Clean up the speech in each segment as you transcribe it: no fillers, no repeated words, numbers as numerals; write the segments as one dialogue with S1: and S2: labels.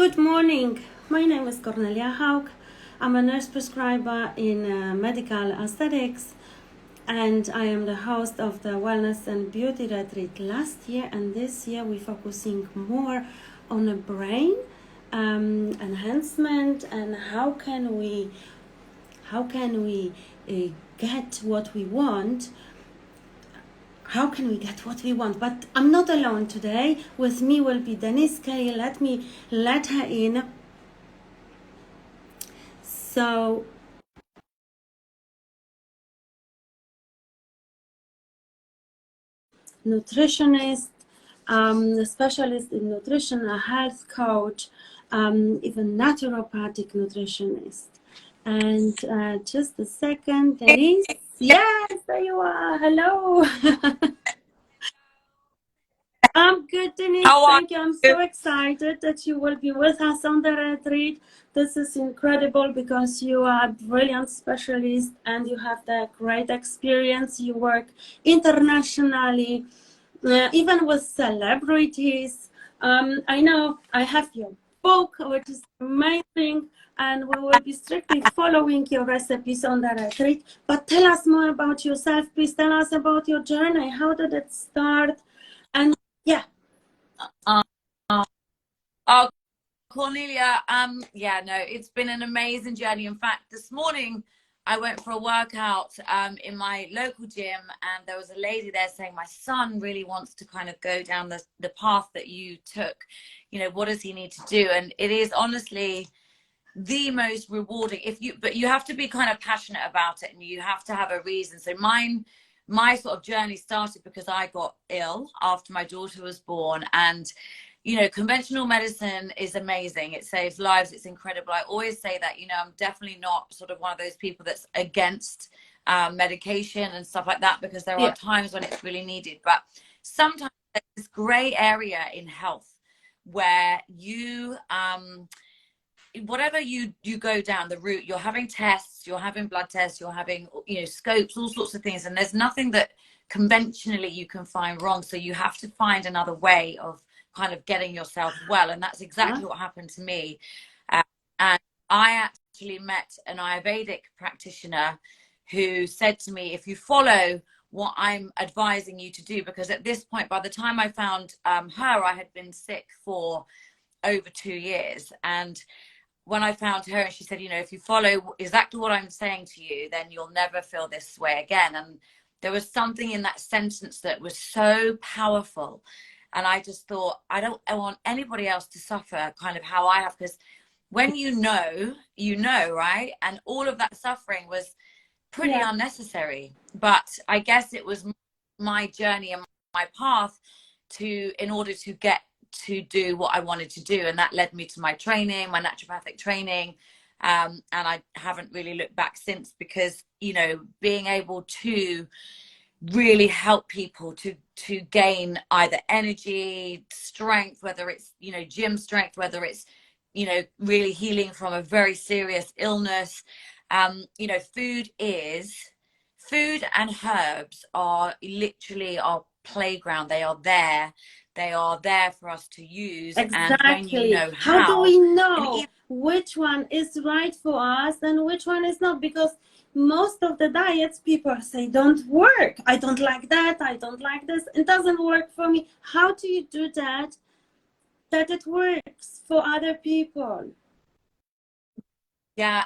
S1: Good morning. My name is Cornelia Haug. I'm a nurse prescriber in medical aesthetics, and I am the host of the Wellness and Beauty Retreat last year. And this year, we're focusing more on the brain enhancement and how can we get what we want. How can we get what we want? But I'm not alone today. With me will be Denise Kelly. Let me let her in. So, nutritionist, a specialist in nutrition, a health coach, even naturopathic nutritionist. And just a second, Denise. Yes, there you are. Hello. I'm good, Denise.
S2: How are
S1: Thank you. I'm
S2: you?
S1: so excited that you will be with us on the retreat. This is incredible because you are a brilliant specialist and you have the great experience. You work internationally, even with celebrities. I know I have your book, which is amazing, and we will be strictly following your recipes on the retreat. But tell us more about yourself. Please tell us about your journey. How did it start? And yeah.
S2: Uh, oh, Cornelia, yeah, no, it's been an amazing journey. In fact, this morning I went for a workout in my local gym, and there was a lady there saying, my son really wants to kind of go down the path that you took. You know, what does he need to do? And it is honestly the most rewarding but you have to be kind of passionate about it, and you have to have a reason. So my sort of journey started because I got ill after my daughter was born. And you know, conventional medicine is amazing, it saves lives, it's incredible. I always say that, you know, I'm definitely not sort of one of those people that's against medication and stuff like that, because there are
S1: Yeah.
S2: times when it's really needed. But sometimes there's this gray area in health where you whatever you go down the route, you're having tests, you're having blood tests, you're having, you know, scopes, all sorts of things, and there's nothing that conventionally you can find wrong. So you have to find another way of kind of getting yourself well, and that's exactly what happened to me. And I actually met an Ayurvedic practitioner who said to me, if you follow what I'm advising you to do, because at this point, by the time I found her, I had been sick for over 2 years. And when I found her, and she said, you know, if you follow exactly what I'm saying to you, then you'll never feel this way again. And there was something in that sentence that was so powerful. And I just thought, I want anybody else to suffer kind of how I have, because when you know, right? And all of that suffering was pretty unnecessary. But I guess it was my journey and my path in order to get to do what I wanted to do. And that led me to my training, my naturopathic training. And I haven't really looked back since, because, you know, being able to really help people to gain either energy, strength, whether it's, you know, gym strength, whether it's, you know, really healing from a very serious illness. You know, food and herbs are literally our playground. They are there for us to use. And when you
S1: Exactly.
S2: know
S1: How do we
S2: and
S1: know
S2: even,
S1: which one is right for us and which one is not? Because most of the diets people say don't work. I don't like that. I don't like this. It doesn't work for me. How do you do that it works for other people?
S2: yeah,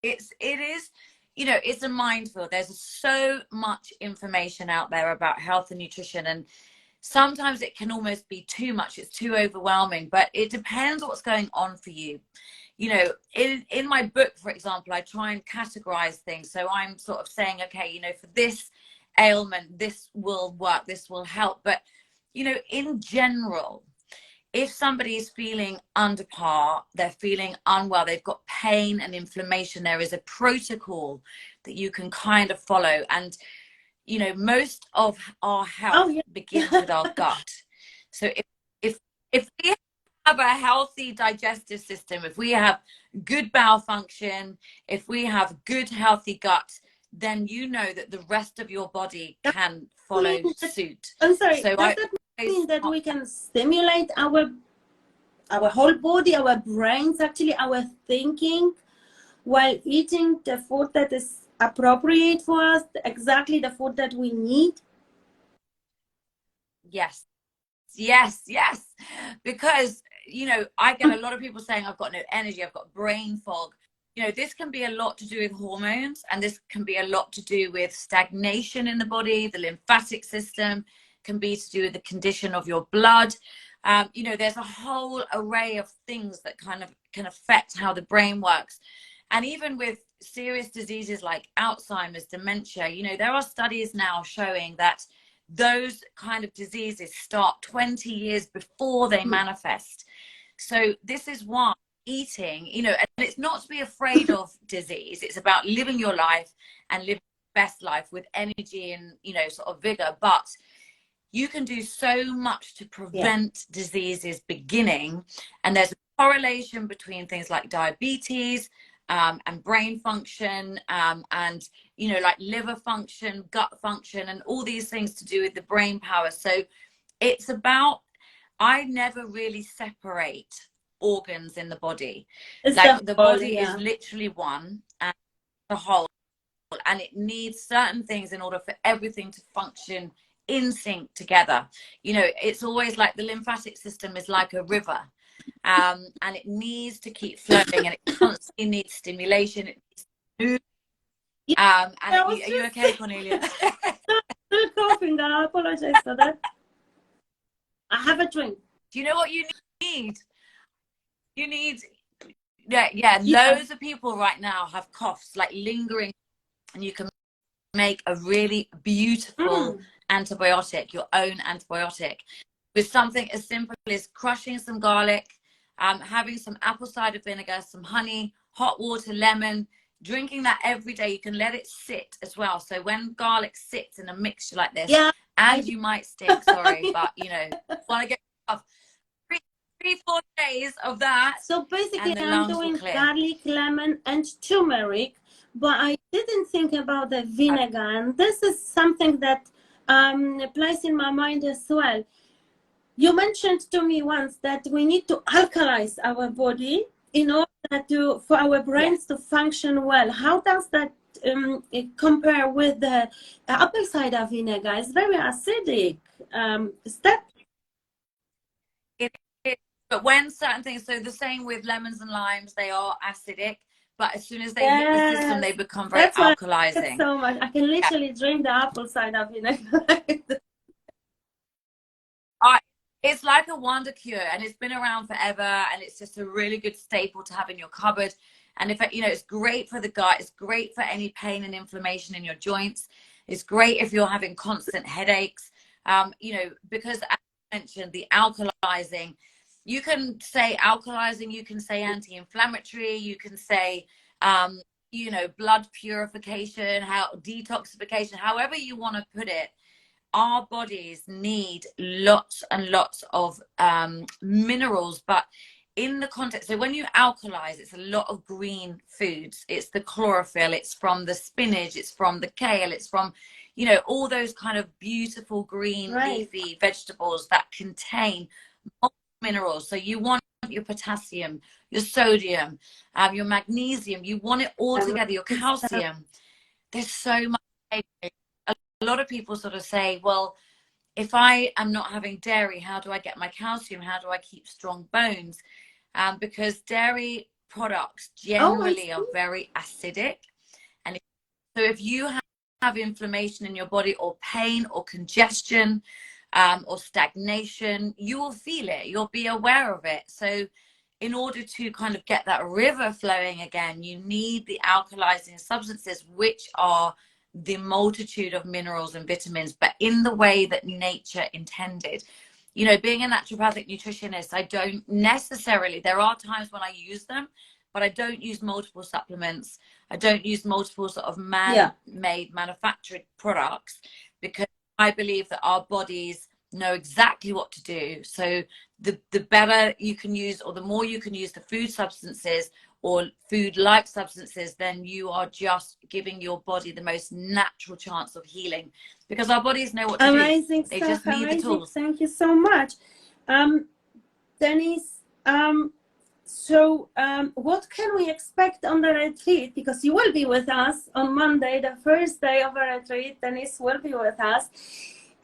S2: it is, you know, it's a minefield. There's so much information out there about health and nutrition, and sometimes it can almost be too much. It's too overwhelming. But it depends what's going on for you. You know, in my book, for example, I try and categorize things. So I'm sort of saying, okay, you know, for this ailment, this will work, this will help. But, you know, in general, if somebody is feeling under par, they're feeling unwell, they've got pain and inflammation, there is a protocol that you can kind of follow. And, you know, most of our health begins with our gut. So if we have a healthy digestive system, if we have good bowel function, if we have good healthy gut, then you know that the rest of your body can follow suit.
S1: I'm sorry,
S2: So
S1: does that mean that we can stimulate our our whole body, our brains, actually our thinking, while eating the food that is appropriate for us, exactly the food that we need.
S2: Yes, yes, yes. Because, you know, I get a lot of people saying, I've got no energy, I've got brain fog. You know, this can be a lot to do with hormones, and this can be a lot to do with stagnation in the body. The lymphatic system can be to do with the condition of your blood. You know, there's a whole array of things that kind of can affect how the brain works. And even with serious diseases like Alzheimer's, dementia, you know, there are studies now showing that those kind of diseases start 20 years before they manifest. So this is why eating, you know, and it's not to be afraid of disease. It's about living your life and living the best life with energy and, you know, sort of vigor. But you can do so much to prevent diseases beginning. And there's a correlation between things like diabetes, and brain function, and, you know, like liver function, gut function, and all these things to do with the brain power. So it's about, I never really separate organs in the body.
S1: It's
S2: like the
S1: whole,
S2: body is literally one and the whole, and it needs certain things in order for everything to function in sync together. You know, it's always like the lymphatic system is like a river. And it needs to keep flowing, and it constantly needs stimulation. It needs to move. And are you okay, Cornelia?
S1: Still coughing. I apologize for that. I have a drink.
S2: Do you know what you need? You need, loads of people right now have coughs, like lingering, and you can make a really beautiful antibiotic, your own antibiotic, with something as simple as crushing some garlic, having some apple cider vinegar, some honey, hot water, lemon, drinking that every day. You can let it sit as well. So when garlic sits in a mixture like this, and you might stink, sorry, but you know, want to get off 3-4 days of that.
S1: So basically, I'm doing garlic, lemon, and turmeric, but I didn't think about the vinegar, and this is something that plays in my mind as well. You mentioned to me once that we need to alkalize our body in order for our brains to function well. How does that compare with the apple cider vinegar? It's very acidic. Is that?
S2: But when certain things, so the same with lemons and limes, they are acidic, but as soon as they hit the system, they become very alkalizing.
S1: So much. I can literally drink the apple cider vinegar.
S2: It's like a wonder cure, and it's been around forever, and it's just a really good staple to have in your cupboard. And if you know, it's great for the gut, it's great for any pain and inflammation in your joints. It's great if you're having constant headaches. You know, because as I mentioned, the alkalizing, you can say alkalizing, you can say anti-inflammatory, you can say you know, blood purification, detoxification, however you want to put it. Our bodies need lots and lots of minerals, but in the context, so when you alkalize, it's a lot of green foods. It's the chlorophyll, it's from the spinach, it's from the kale, it's from, you know, all those kind of beautiful green leafy vegetables that contain minerals. So you want your potassium, your sodium, your magnesium, you want it all together, your calcium. There's so much. A lot of people sort of say, well, if I am not having dairy, how do I get my calcium? How do I keep strong bones? Because dairy products generally are very acidic. And so if you have inflammation in your body, or pain, or congestion, or stagnation, you will feel it. You'll be aware of it. So in order to kind of get that river flowing again, you need the alkalizing substances, which are the multitude of minerals and vitamins, but in the way that nature intended. You know, being a naturopathic nutritionist, I don't necessarily, there are times when I use them, but I don't use multiple supplements. I don't use multiple sort of man-made manufactured products, because I believe that our bodies know exactly what to do. So the better you can use, or the more you can use the food substances or food-like substances, then you are just giving your body the most natural chance of healing, because our bodies know what to do. They just need the tools.
S1: Thank you so much. Denise, What can we expect on the retreat? Because you will be with us on Monday, the first day of our retreat. Denise will be with us.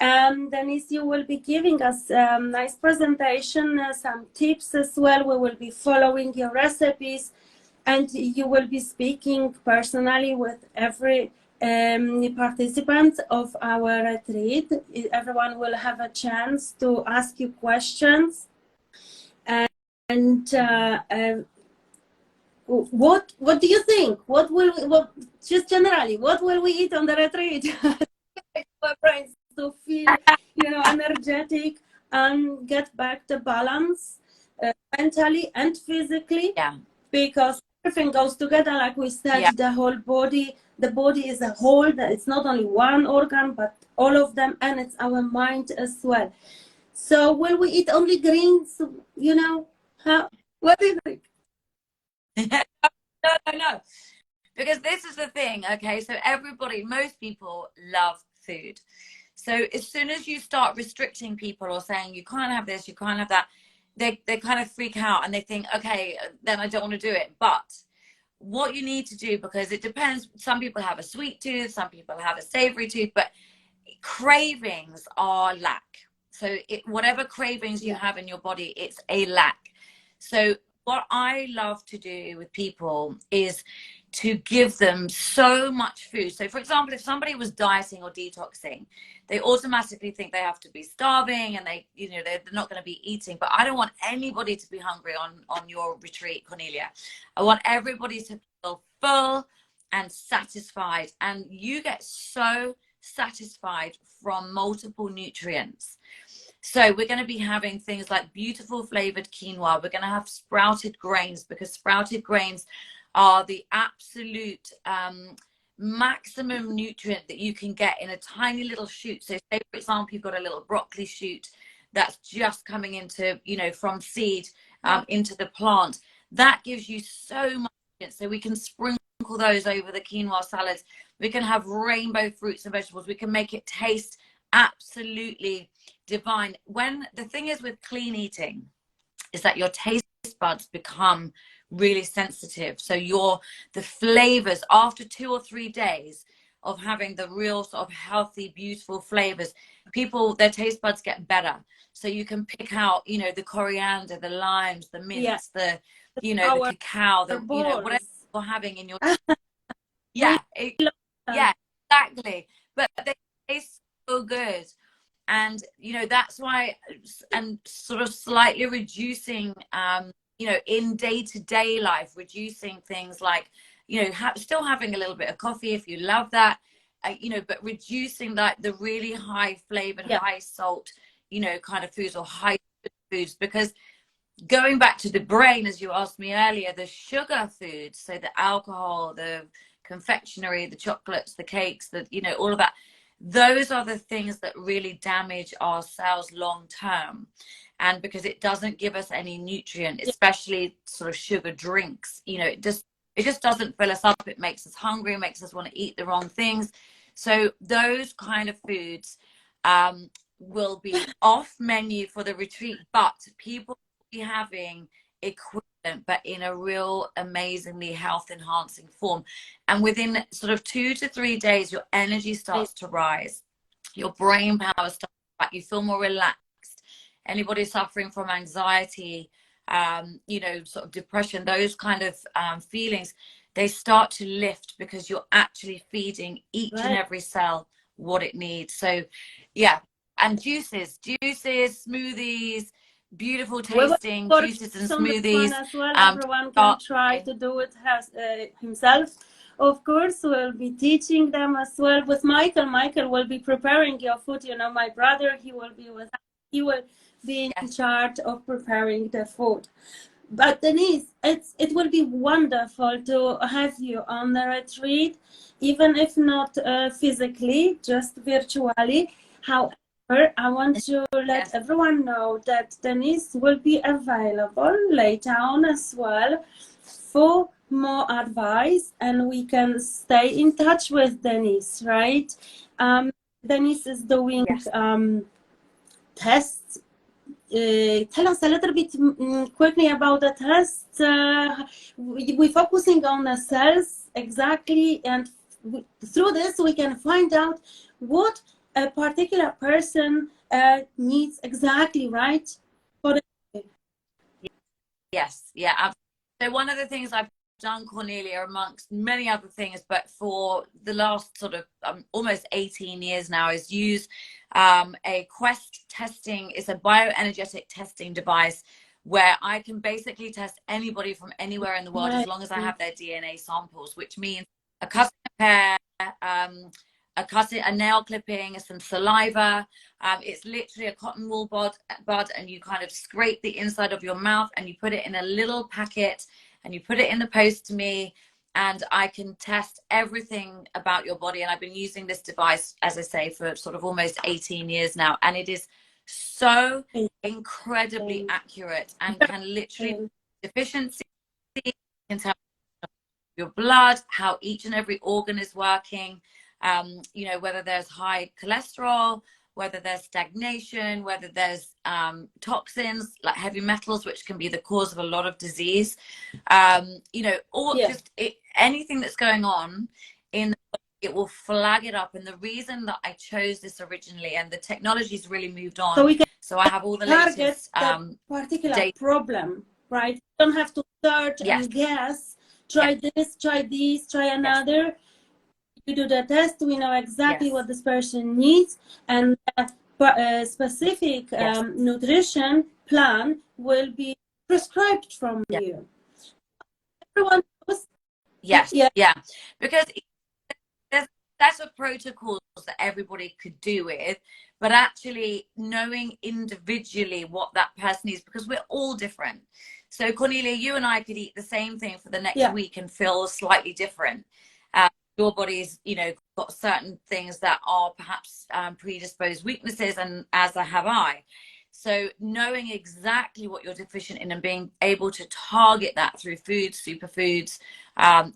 S1: Denise, you will be giving us a nice presentation, some tips as well. We will be following your recipes, and you will be speaking personally with every participant of our retreat. Everyone will have a chance to ask you questions. And what do you think? What just generally, what will we eat on the retreat? Our brains to feel, energetic and get back the balance mentally and physically.
S2: Yeah.
S1: Because everything goes together, like we said. The whole body. The body is a whole. It's not only one organ, but all of them, and it's our mind as well. So will we eat only greens? What do you think?
S2: No. Because this is the thing, okay? So most people love food. So as soon as you start restricting people or saying you can't have this, you can't have that, they kind of freak out and they think, okay, then I don't want to do it. But what you need to do, because it depends, some people have a sweet tooth, some people have a savory tooth, but cravings are lack. So whatever cravings you have in your body, it's a lack. So what I love to do with people is to give them so much food. So for example, if somebody was dieting or detoxing, they automatically think they have to be starving and they're not going to be eating. But I don't want anybody to be hungry on your retreat, Cornelia. I want everybody to feel full and satisfied, and you get so satisfied from multiple nutrients. So we're going to be having things like beautiful flavored quinoa. We're going to have sprouted grains, because sprouted grains are the absolute maximum nutrient that you can get in a tiny little shoot. So say, for example, you've got a little broccoli shoot that's just coming into, from seed into the plant. That gives you so much. So we can sprinkle those over the quinoa salads. We can have rainbow fruits and vegetables. We can make it taste absolutely divine. When the thing is with clean eating is that your taste buds become really sensitive. So the flavors, after 2 or 3 days of having the real sort of healthy, beautiful flavors, their taste buds get better. So you can pick out, the coriander, the limes, the mints, the cacao, whatever you're having in your exactly. But they taste so good. And that's why, and sort of slightly reducing in day-to-day life, reducing things like still having a little bit of coffee if you love that, but reducing like the really high flavored, high salt kind of foods, or high foods. Because going back to the brain, as you asked me earlier, the sugar foods, so the alcohol, the confectionery, the chocolates, the cakes, all of that, those are the things that really damage our cells long term. And because it doesn't give us any nutrient, especially sort of sugar drinks, it just doesn't fill us up. It makes us hungry, it makes us want to eat the wrong things. So those kind of foods will be off menu for the retreat, but people will be having equivalent, but in a real amazingly health enhancing form. And within sort of 2 to 3 days, your energy starts to rise, your brain power starts to rise, you feel more relaxed. Anybody suffering from anxiety, sort of depression, those kind of feelings, they start to lift, because you're actually feeding each and every cell what it needs. So and juices, smoothies, beautiful tasting juices and smoothies
S1: as well. Everyone can try to do it himself. Of course, we'll be teaching them as well with Michael. Michael will be preparing your food. My brother, he will be with us. He will be in charge of preparing the food. But Denise, it will be wonderful to have you on the retreat, even if not physically, just virtually. However, I want to let everyone know that Denise will be available later on as well for more advice, and we can stay in touch with Denise, right? Denise is doing tests tell us a little bit quickly about the test. We're focusing on the cells exactly, and through this we can find out what a particular person needs exactly, right? For the
S2: Yes, yeah, absolutely. So one of the things I've done, Cornelia, amongst many other things, but for the last sort of almost 18 years now, is use a Quest testing. It's a bioenergetic testing device where I can basically test anybody from anywhere in the world as long as I have their DNA samples, which means a custom hair, a nail clipping, some saliva. It's literally a cotton wool bud, and you kind of scrape the inside of your mouth and you put it in a little packet and you put it in the post to me, and I can test everything about your body. And I've been using this device, as I say, for sort of almost 18 years now, and it is so incredibly accurate and can literally deficiency, can tell your blood, how each and every organ is working, you know, whether there's high cholesterol, whether there's stagnation, whether there's toxins like heavy metals, which can be the cause of a lot of disease, you know, or just anything that's going on in the body, it will flag it up. And the reason that I chose this originally, and the technology's really moved on, so I have all the latest
S1: particular problem, right? You don't have to search and guess, try this, try this, try another. You do the test, we know exactly what this person needs, and a specific nutrition plan will be prescribed from you. Everyone knows.
S2: Because there's that's a protocol that everybody could do with, but actually knowing individually what that person needs, because we're all different. So Cornelia, you and I could eat the same thing for the next week and feel slightly different. Your body's, you know, got certain things that are perhaps predisposed weaknesses, and as have I. So knowing exactly what you're deficient in and being able to target that through foods, superfoods,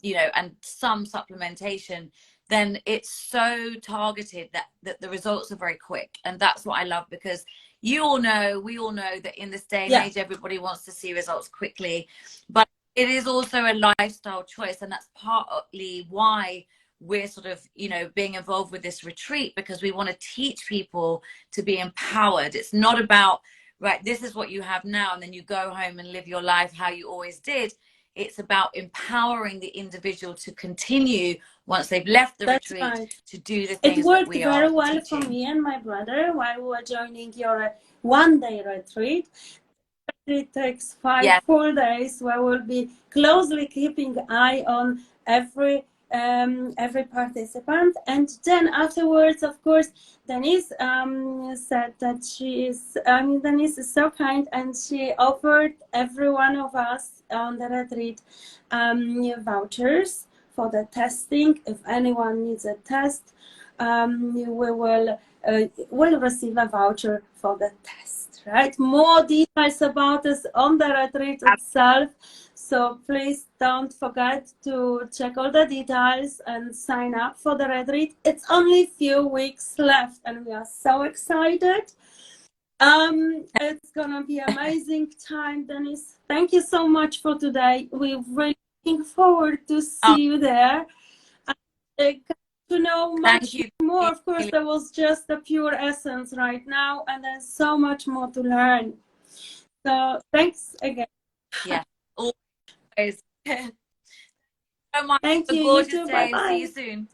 S2: you know, and some supplementation, then it's so targeted that the results are very quick. And that's what I love, because we all know that in this day and age, everybody wants to see results quickly, but it is also a lifestyle choice. And that's partly why we're sort of, you know, being involved with this retreat, because we want to teach people to be empowered. It's not about, right, this is what you have now, and then you go home and live your life how you always did. It's about empowering the individual to continue once they've left the retreat to do the things that we are teaching.
S1: It worked very well for me and my brother while we were joining your one-day retreat. It takes 5 full days where we'll be closely keeping an eye on every participant. And then afterwards, of course, Denise said that Denise is so kind, and she offered every one of us on the retreat vouchers for the testing. If anyone needs a test, we will receive a voucher for the test, right? More details about this on the retreat itself. So please don't forget to check all the details and sign up for the retreat. It's only a few weeks left, and we are so excited. It's gonna be amazing time, Denise. Thank you so much for today. We're really looking forward to see you there. To know much more. Of course, there was just the pure essence right now, and there's so much more to learn. So thanks again.
S2: Yeah, always. So much.
S1: Thank you.
S2: Gorgeous
S1: You too.
S2: day.
S1: Bye-bye.
S2: See you soon.